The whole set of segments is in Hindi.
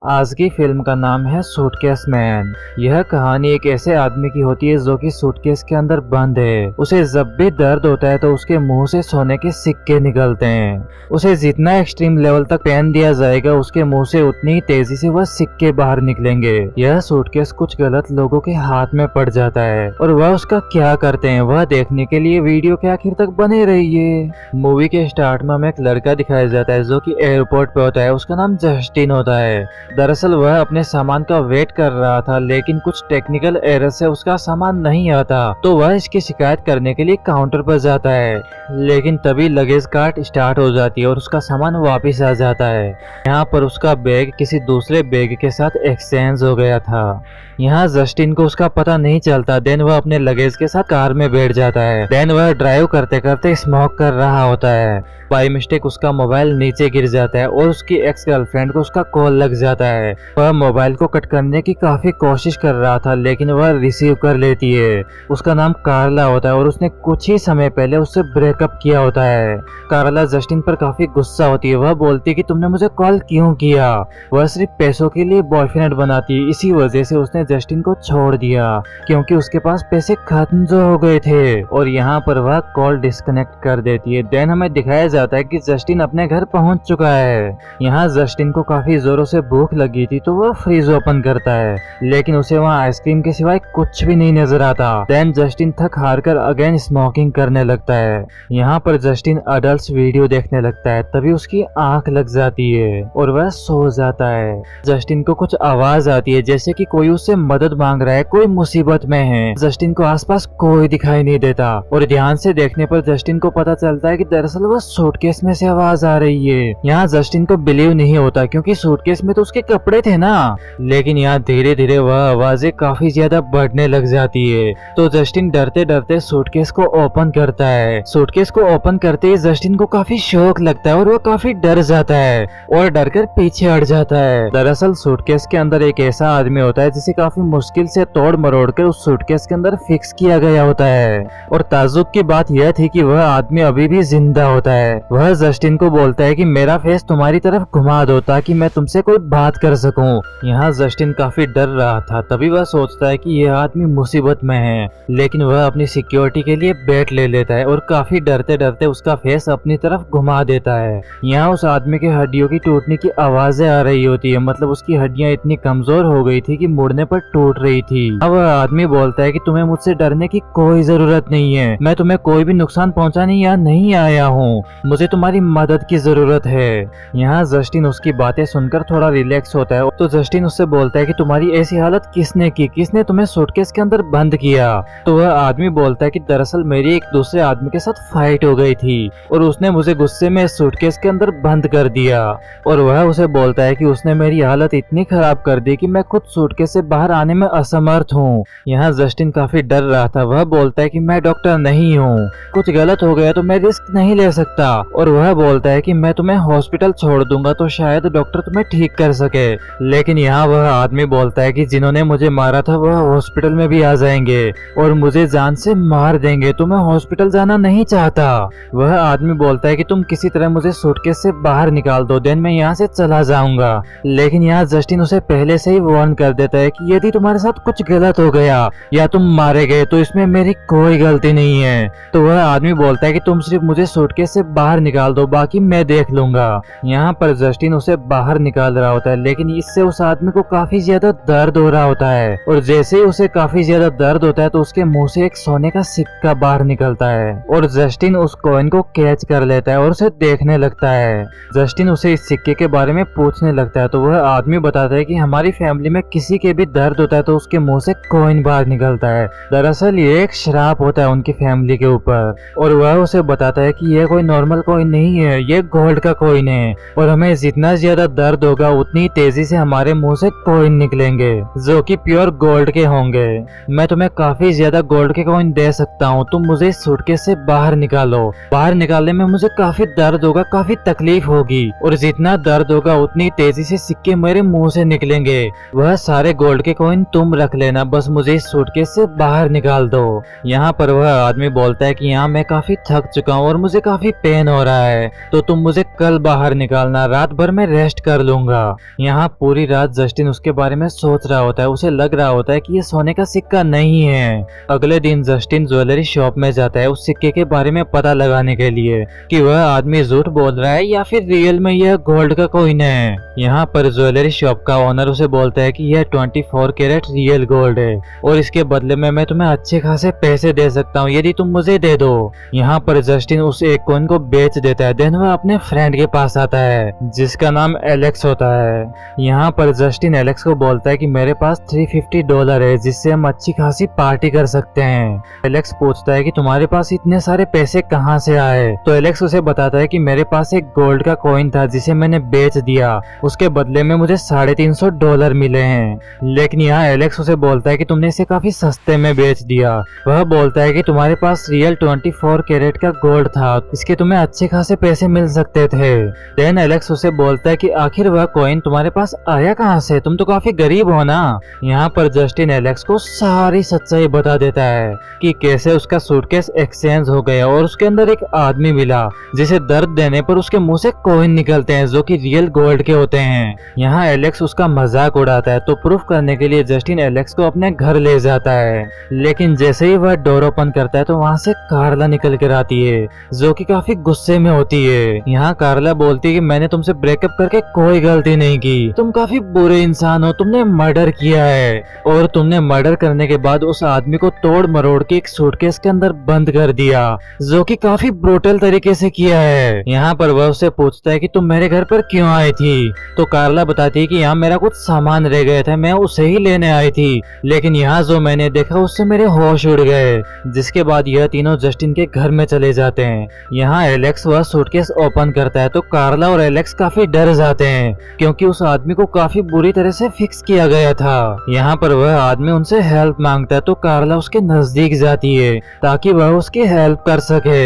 आज की फिल्म का नाम है सूटकेस मैन। यह कहानी एक ऐसे आदमी की होती है जो कि सूटकेस के अंदर बंद है। उसे जब भी दर्द होता है तो उसके मुंह से सोने के सिक्के निकलते हैं। उसे जितना एक्सट्रीम लेवल तक पेन दिया जाएगा उसके मुंह से उतनी ही तेजी से वह सिक्के बाहर निकलेंगे। यह सूटकेस कुछ गलत लोगों के हाथ में पड़ जाता है और वह उसका क्या करते हैं वह देखने के लिए वीडियो के आखिर तक बने रहिए। मूवी के स्टार्ट में हमें एक लड़का दिखाया जाता है जो कि एयरपोर्ट पे होता है। उसका नाम जस्टिन होता है। दरअसल वह अपने सामान का वेट कर रहा था लेकिन कुछ टेक्निकल एरर से उसका सामान नहीं आता तो वह इसकी शिकायत करने के लिए काउंटर पर जाता है। लेकिन तभी लगेज कार्ट स्टार्ट हो जाती है और उसका सामान वापस आ जाता है। यहाँ पर उसका बैग किसी दूसरे बैग के साथ एक्सचेंज हो गया था। यहाँ जस्टिन को उसका पता नहीं चलता। देन वह अपने लगेज के साथ कार में बैठ जाता है। देन वह ड्राइव करते करते स्मोक कर रहा होता है। बाय मिस्टेक उसका मोबाइल नीचे गिर जाता है और उसकी एक्स गर्लफ्रेंड को उसका कॉल लग जाता है। वह मोबाइल को कट करने की काफी कोशिश कर रहा था लेकिन वह रिसीव कर लेती है। उसका नाम कार्ला होता है और उसने कुछ ही समय पहले उससे ब्रेकअप किया होता है। कार्ला जस्टिन पर काफी गुस्सा होती है। वह बोलती है कि तुमने मुझे कॉल क्यों किया। वह सिर्फ पैसों के लिए बॉयफ्रेंड बनाती है। इसी वजह से उसने जस्टिन को छोड़ दिया क्योंकि उसके पास पैसे खत्म जो हो गए थे और यहाँ पर वह कॉल डिस्कनेक्ट कर देती है। देन हमें दिखाया जाता है कि जस्टिन अपने घर पहुंच चुका है। यहाँ जस्टिन को काफी जोरों से भूख लगी थी तो वह फ्रिज ओपन करता है लेकिन उसे वहाँ आइसक्रीम के सिवाय कुछ भी नहीं नजर आता। देन जस्टिन थक हार कर अगेन स्मोकिंग करने लगता है। यहाँ पर जस्टिन अडल्ट वीडियो देखने लगता है। तभी उसकी आंख लग जाती है और वह सो जाता है। जस्टिन को कुछ आवाज आती है जैसे कि कोई उससे मदद मांग रहा है, कोई मुसीबत में है। जस्टिन को आसपास कोई दिखाई नहीं देता और ध्यान से देखने पर जस्टिन को पता चलता है कि दरअसल वह सूटकेस में से आवाज आ रही है। यहाँ जस्टिन को बिलीव नहीं होता क्योंकि सूटकेस में तो उसके कपड़े थे ना। लेकिन यहाँ धीरे धीरे वह आवाजें काफी ज्यादा बढ़ने लग जाती है तो जस्टिन डरते डरते सूटकेस को ओपन करता है। सूटकेस को ओपन करते ही जस्टिन को काफी शौक लगता है और वह काफी डर जाता है और डर कर पीछे हट जाता है। दरअसल सूटकेस के अंदर एक ऐसा आदमी होता है जिसे काफी मुश्किल से तोड़ मरोड़ कर उस सूटकेस के अंदर फिक्स किया गया होता है। और ताज्जुब की बात यह थी कि वह आदमी अभी भी जिंदा होता है। वह जस्टिन को बोलता है कि मेरा फेस तुम्हारी तरफ घुमा दो ताकि मैं तुमसे कोई बात कर सकूं। यहाँ जस्टिन काफी डर रहा था। तभी वह सोचता है कि यह आदमी मुसीबत में है लेकिन वह अपनी सिक्योरिटी के लिए बैट ले लेता है और काफी डरते डरते उसका फेस अपनी तरफ घुमा देता है। यहाँ उस आदमी के हड्डियों की टूटने की आवाजें आ रही होती है। मतलब उसकी हड्डियां इतनी कमजोर हो गई थी कि मुड़ने पर टूट रही थी। अब वह आदमी बोलता है कि तुम्हें मुझसे डरने की कोई जरूरत नहीं है। मैं तुम्हें कोई भी नुकसान पहुंचाने यहाँ नहीं आया हूँ। मुझे तुम्हारी मदद की जरूरत है। यहाँ जस्टिन उसकी बातें सुनकर थोड़ा रिलैक्स होता है तो जस्टिन उससे बोलता है कि तुम्हारी ऐसी हालत किसने की, किसने तुम्हें सूटकेस के अंदर बंद किया। तो वह आदमी बोलता है कि दरअसल मेरी एक दूसरे आदमी के साथ फाइट हो गई थी और उसने मुझे गुस्से में सूटकेस के अंदर बंद कर दिया। और वह उसे बोलता है कि उसने मेरी हालत इतनी खराब कर दी कि मैं खुद सूटकेस से बाहर आने में असमर्थ हूँ। यहाँ जस्टिन काफी डर रहा था। वह बोलता है कि मैं डॉक्टर नहीं हूँ, कुछ गलत हो गया तो मैं रिस्क नहीं ले सकता। और वह बोलता है कि मैं तुम्हें हॉस्पिटल छोड़ दूंगा तो शायद डॉक्टर तुम्हें ठीक कर सके। लेकिन यहाँ वह आदमी बोलता है कि जिन्होंने मुझे मारा था वह हॉस्पिटल में भी आ जाएंगे और मुझे जान से मार देंगे तो मैं हॉस्पिटल जाना नहीं चाहता। वह आदमी बोलता है कि तुम किसी तरह मुझे सूटकेस से बाहर निकाल दो, देन मैं यहाँ से चला जाऊंगा। लेकिन यहाँ जस्टिन उसे पहले से ही वार्न कर देता है कि यदि तुम्हारे साथ कुछ गलत हो गया या तुम मारे गए तो इसमें मेरी कोई गलती नहीं है। तो वह आदमी बोलता है कि तुम सिर्फ मुझे सूटकेस से बाहर निकाल दो, बाकी मैं देख लूंगा। यहाँ पर जस्टिन उसे बाहर निकाल रहा होता है लेकिन इससे उस आदमी को काफी ज्यादा दर्द हो रहा होता है और जैसे ही उसे काफी ज्यादा दर्द होता है तो उसके मुंह से एक सोने का सिक्का बाहर निकलता है और जस्टिन उस कॉइन को कैच कर लेता है और उसे देखने लगता है। जस्टिन उसे इस सिक्के के बारे में पूछने लगता है तो वह आदमी बताता है कि हमारी फैमिली में किसी के भी दर्द होता है तो उसके मुंह से कॉइन बाहर निकलता है। दरअसल ये एक श्राप होता है उनकी फैमिली के ऊपर और वह उसे बताता है कि यह कोई नॉर्मल कॉइन नहीं है, ये गोल्ड का कॉइन है और हमें जितना ज्यादा दर्द होगा उतनी तेजी से हमारे मुंह से कॉइन निकलेंगे जो कि प्योर गोल्ड के होंगे। मैं तुम्हें काफी ज्यादा गोल्ड के कॉइन दे सकता हूँ, तुम मुझे इस सूटकेस से बाहर निकालो। बाहर निकालने में मुझे काफी दर्द होगा, काफी तकलीफ होगी और जितना दर्द होगा उतनी तेजी से सिक्के मेरे मुंह से निकलेंगे। वह सारे गोल्ड के कॉइन तुम रख लेना, बस मुझे इस सूटकेस से बाहर निकाल दो। यहाँ पर वह आदमी बोलता है कि यहाँ मैं काफी थक चुका हूँ और मुझे काफी पेन हो रहा है तो तुम मुझे कल बाहर निकालना, रात भर मैं रेस्ट कर लूंगा। यहाँ पूरी रात जस्टिन उसके बारे में सोच रहा होता है। उसे लग रहा होता है कि ये सोने का सिक्का नहीं है। अगले दिन जस्टिन ज्वेलरी शॉप में जाता है उस सिक्के के बारे में पता लगाने के लिए कि वह आदमी झूठ बोल रहा है या फिर रियल में यह गोल्ड का कॉइन है। यहाँ पर ज्वेलरी शॉप का ओनर उसे बोलता है कि यह 24 कैरेट रियल गोल्ड है और इसके बदले में मैं तुम्हें अच्छे खासे पैसे दे सकता हूँ यदि तुम मुझे दे दो। यहाँ पर जस्टिन उस एक कॉइन को बेच देता है। देन वह अपने फ्रेंड के पास आता है जिसका नाम एलेक्स होता है। यहाँ पर जस्टिन एलेक्स को बोलता है कि मेरे पास $350 है जिससे हम अच्छी खासी पार्टी कर सकते हैं। एलेक्स पूछता है कि तुम्हारे पास इतने सारे पैसे कहाँ से आए। तो एलेक्स उसे बताता है कि मेरे पास एक गोल्ड का कॉइन था जिसे मैंने बेच दिया, उसके बदले में मुझे $350 मिले हैं। लेकिन यहाँ एलेक्स उसे बोलता है कि तुमने इसे काफी सस्ते में बेच दिया। वह बोलता है कि तुम्हारे पास रियल 24 कैरेट का गोल्ड था, इसके तुम्हें अच्छे खासे पैसे मिल सकते थे। देन एलेक्स उसे बोलता है कि आखिर वह कॉइन तुम्हारे पास आया कहाँ से, तुम तो काफी गरीब हो ना। यहाँ पर जस्टिन एलेक्स को सारी सच्चाई बता देता है कि कैसे उसका सूटकेस एक्सचेंज हो गया और उसके अंदर एक आदमी मिला जिसे दर्द देने पर उसके मुंह से कॉइन निकलते हैं जो कि रियल गोल्ड के होते हैं। यहाँ एलेक्स उसका मजाक उड़ाता है तो प्रूफ करने के लिए जस्टिन एलेक्स को अपने घर ले जाता है। लेकिन जैसे ही वह डोर ओपन करता है तो वहाँ से कार्ला निकल कर आती है जो कि काफी गुस्से में होती है। यहाँ कार्ला बोलती है कि मैंने तुमसे ब्रेकअप करके कोई गलती नहीं की, तुम काफी बुरे इंसान हो, तुमने मर्डर किया है और तुमने मर्डर करने के बाद उस आदमी को तोड़ मरोड़ के एक सूटकेस के अंदर बंद कर दिया जो कि काफी ब्रूटल तरीके से किया है। यहाँ पर वह उससे पूछता है कि तुम मेरे घर पर क्यों आई थी। तो कार्ला बताती है कि यहाँ मेरा कुछ सामान रह गया था, मैं उसे ही लेने आई थी, लेकिन यहाँ जो मैंने देखा उससे मेरे होश उड़ गए। जिसके बाद यह तीनों जस्टिन के घर में चले जाते हैं। यहाँ एलेक्स वह सूटकेस ओपन करता है तो कार्ला और एलेक्स काफी डर जाते हैं क्योंकि उस आदमी को काफी बुरी तरह से फिक्स किया गया था। यहाँ पर वह आदमी उनसे हेल्प मांगता है तो कार्ला उसके नजदीक जाती है ताकि वह उसकी हेल्प कर सके।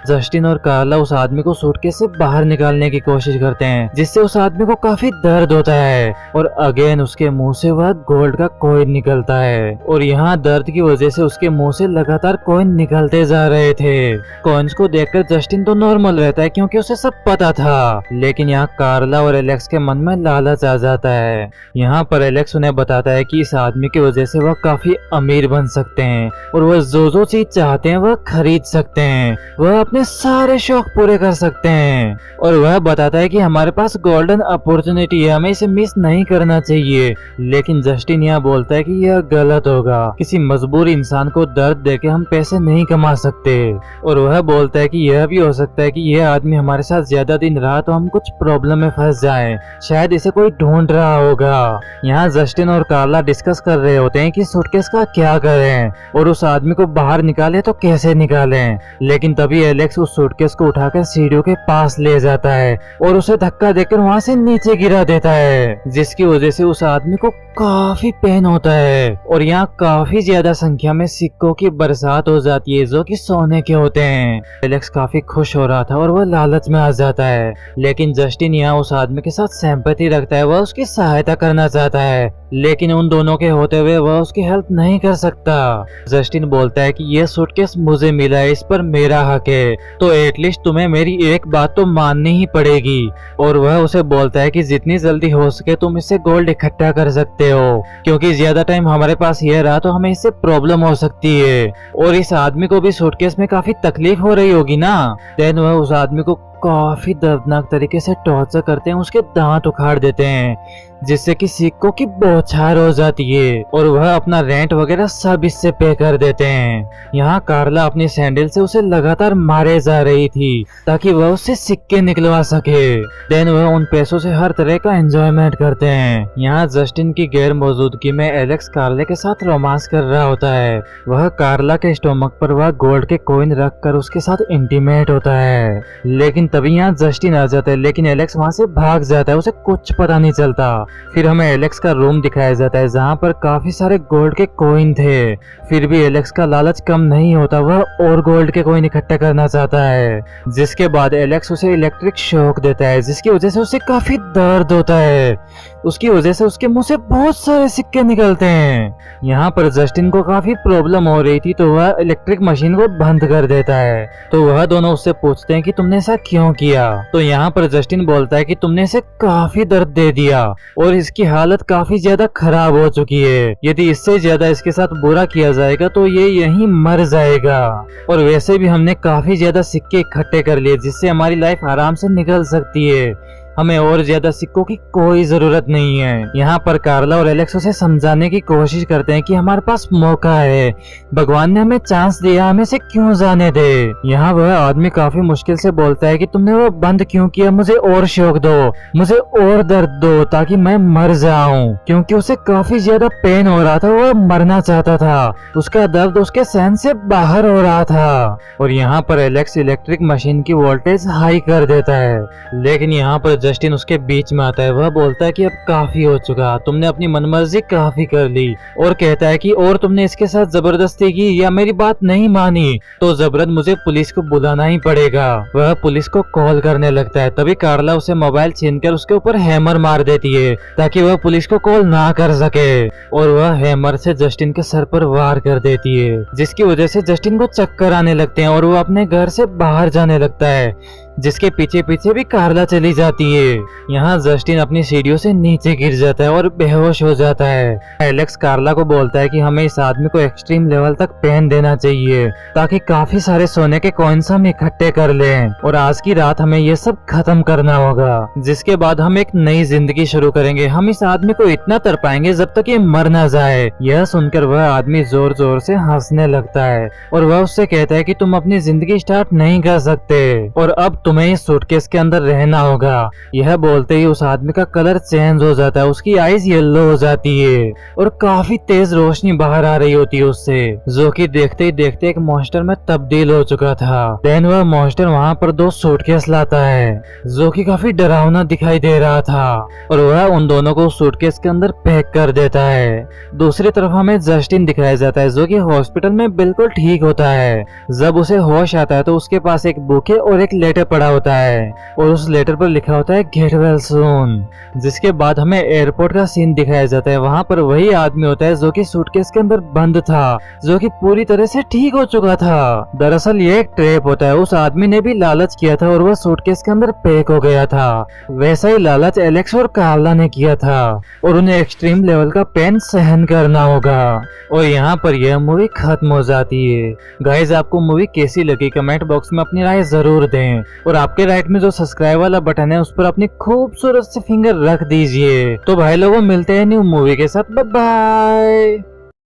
जस्टिन और कार्ला उस आदमी को सूटकेस से बाहर निकालने की कोशिश करते हैं जिससे उस आदमी को काफी दर्द होता है और अगेन उसके मुंह से वह गोल्ड का कॉइन निकलता है और यहाँ दर्द की वजह से उसके मुंह से लगातार कॉइन निकलते जा रहे थे। कॉइन्स को देखकर जस्टिन तो नॉर्मल रहता है क्योंकि उसे सब पता था, लेकिन यहाँ कार्ला और एलेक्स के मन में लालच आ जाता है। यहाँ पर एलेक्स उन्हें बताता है कि इस आदमी की वजह से वह काफी अमीर बन सकते हैं और वह जो चीज चाहते हैं वह खरीद सकते हैं, वह अपने सारे शौक पूरे कर सकते हैं। और वह बताता है कि हमारे पास गोल्डन अपॉर्चुनिटी है, हमें इसे मिस नहीं करना चाहिए। लेकिन जस्टिन यहाँ बोलता है कि यह गलत होगा, किसी मजबूर इंसान को दर्द देके हम पैसे नहीं कमा सकते। और वह बोलता है कि यह भी हो सकता है कि यह आदमी हमारे साथ ज्यादा दिन रहा तो हम कुछ प्रॉब्लम में फंस जाएं, शायद इसे कोई ढूंढ रहा होगा। यहाँ जस्टिन और कार्ला डिस्कस कर रहे होते हैं कि सूटकेस का क्या करें और उस आदमी को बाहर निकाले तो कैसे निकालें। लेकिन तभी एलेक्स उस सूटकेस को उठाकर सीढ़ियों के पास ले जाता है और उसे धक्का देकर वहाँ से नीचे गिरा देता है जिसकी वजह से उस आदमी को काफी पेन होता है और यहाँ काफी ज्यादा संख्या में सिक्कों की बरसात हो जाती है जो कि सोने के होते हैं। एलेक्स काफी खुश हो रहा था और वह लालच में आ जाता है, लेकिन जस्टिन यहाँ उस आदमी के साथ सिंपैथी रखता है, वह उसकी सहायता करना चाहता है, लेकिन उन दोनों के होते हुए वह उसकी हेल्प नहीं कर सकता। जस्टिन बोलता है कि यह सूटकेस मुझे मिला है, इस पर मेरा हक है, तो एटलीस्ट तुम्हें मेरी एक बात तो माननी ही पड़ेगी। और वह उसे बोलता है कि जितनी जल्दी हो सके तुम इससे गोल्ड इकट्ठा कर सकते हो, क्योंकि ज्यादा टाइम हमारे पास यह रहा तो हमें इससे प्रॉब्लम हो सकती है। और इस आदमी को भी सूटकेस में काफी तकलीफ हो रही होगी ना। देन वह उस आदमी को काफी दर्दनाक तरीके से टॉर्चर करते हैं, उसके दांत उखाड़ देते हैं जिससे कि सिक्कों की बौछार हो जाती है और वह अपना रेंट वगैरह सब इससे पे कर देते हैं। यहाँ कार्ला अपनी सैंडल से उसे लगातार मारे जा रही थी ताकि वह उससे सिक्के निकलवा सके। देन वह उन पैसों से हर तरह का एंजॉयमेंट करते हैं। यहाँ जस्टिन की गैर मौजूदगी में एलेक्स कार्ले के साथ रोमांस कर रहा होता है। वह कार्ला के स्टोमक पर वह गोल्ड के कॉइन रख कर उसके साथ इंटीमेट होता है, लेकिन तभी यहाँ जस्टिन आ जाता है, लेकिन एलेक्स वहाँ से भाग जाता है, उसे कुछ पता नहीं चलता। फिर हमें एलेक्स का रूम दिखाया जाता है जहाँ पर काफी सारे गोल्ड के कॉइन थे। फिर भी एलेक्स का लालच कम नहीं होता, वह और गोल्ड के कॉइन इकट्ठा करना चाहता है। जिसके बाद एलेक्स उसे इलेक्ट्रिक शॉक देता है जिसकी वजह से उसे काफी दर्द होता है। उसकी वजह से उसके मुंह से बहुत सारे सिक्के निकलते हैं। यहाँ पर जस्टिन को काफी प्रॉब्लम हो रही थी तो वह इलेक्ट्रिक मशीन को बंद कर देता है। तो वह दोनों उससे पूछते हैं कि तुमने ऐसा क्यों किया। तो यहाँ पर जस्टिन बोलता है कि तुमने इसे काफी दर्द दे दिया और इसकी हालत काफी ज्यादा खराब हो चुकी है। यदि इससे ज्यादा इसके साथ बुरा किया जाएगा तो ये यहीं मर जाएगा। और वैसे भी हमने काफी ज्यादा सिक्के इकट्ठे कर लिए जिससे हमारी लाइफ आराम से निकल सकती है। हमें और ज्यादा सिक्कों की कोई जरूरत नहीं है। यहाँ पर कार्ला और एलेक्स उसे समझाने की कोशिश करते हैं कि हमारे पास मौका है, भगवान ने हमें चांस दिया, हमें से क्यों जाने दे। यहाँ वह आदमी काफी मुश्किल से बोलता है कि तुमने वो बंद क्यों किया, मुझे और शौक दो, मुझे और दर्द दो ताकि मैं मर जाऊं। क्योंकि उसे काफी ज्यादा पेन हो रहा था, वह मरना चाहता था, उसका दर्द उसके सहन से बाहर हो रहा था। और यहाँ पर एलेक्स इलेक्ट्रिक मशीन की वोल्टेज हाई कर देता है, लेकिन यहाँ पर जस्टिन उसके बीच में आता है। वह बोलता है कि अब काफी हो चुका, तुमने अपनी मनमर्जी काफी कर ली। और कहता है कि और तुमने इसके साथ जबरदस्ती की या मेरी बात नहीं मानी तो जबरन मुझे पुलिस को बुलाना ही पड़ेगा। वह पुलिस को कॉल करने लगता है। तभी कार्ला उसे मोबाइल छीनकर उसके ऊपर हैमर मार देती है ताकि वह पुलिस को कॉल ना कर सके। और वह हैमर से जस्टिन के सर पर वार कर देती है, जिसकी वजह से जस्टिन को चक्कर आने लगते हैं और वो अपने घर से बाहर जाने लगता है, जिसके पीछे पीछे भी कार्ला चली जाती है। यहाँ जस्टिन अपनी सीढ़ियों से नीचे गिर जाता है और बेहोश हो जाता है। एलेक्स कार्ला को बोलता है कि हमें इस आदमी को एक्सट्रीम लेवल तक पेन देना चाहिए ताकि काफी सारे सोने के कॉइन्स हम इकट्ठे कर लें और आज की रात हमें ये सब खत्म करना होगा, जिसके बाद हम एक नई जिंदगी शुरू करेंगे। हम इस आदमी को इतना तरपाएंगे जब तक ये मर ना जाए। यह सुनकर वह आदमी जोर जोर से हंसने लगता है और वह उससे कहता है कि तुम अपनी जिंदगी स्टार्ट नहीं कर सकते और अब तुम्हें इस सूटकेस के अंदर रहना होगा। यह बोलते ही उस आदमी का कलर चेंज हो जाता है, उसकी आईज येलो हो जाती है और काफी तेज रोशनी बाहर आ रही होती है उससे, जो कि देखते ही देखते एक मॉन्स्टर में तब्दील हो चुका था। देन वह मॉन्स्टर वहाँ पर 2 सूटकेस लाता है जो कि काफी डरावना दिखाई दे रहा था और वह उन दोनों को सूटकेस के अंदर पैक कर देता है। दूसरी तरफ हमें जस्टिन दिखाया जाता है जो कि हॉस्पिटल में बिल्कुल ठीक होता है। जब उसे होश आता है तो उसके पास एक बुक है और एक लेटर पड़ा होता है और उस लेटर पर लिखा होता है गेट वेल सून। जिसके बाद हमें एयरपोर्ट का सीन दिखाया जाता है। वहाँ पर वही आदमी होता है जो कि सूटकेस के अंदर बंद था, जो कि पूरी तरह से ठीक हो चुका था। दरअसल ये एक ट्रैप होता है, उस आदमी ने भी लालच किया था और वह सूटकेस के अंदर पैक हो गया था। वैसा ही लालच एलेक्स और कार्ला ने किया था और उन्हें एक्सट्रीम लेवल का पेन सहन करना होगा। और यहाँ पर यह मूवी खत्म हो जाती है। गाइज आपको मूवी कैसी लगी कमेंट बॉक्स में अपनी राय जरूर दें और आपके राइट में जो सब्सक्राइब वाला बटन है उस पर अपनी खूबसूरत सी फिंगर रख दीजिए। तो भाई लोगों मिलते हैं न्यू मूवी के साथ, बाय बाय।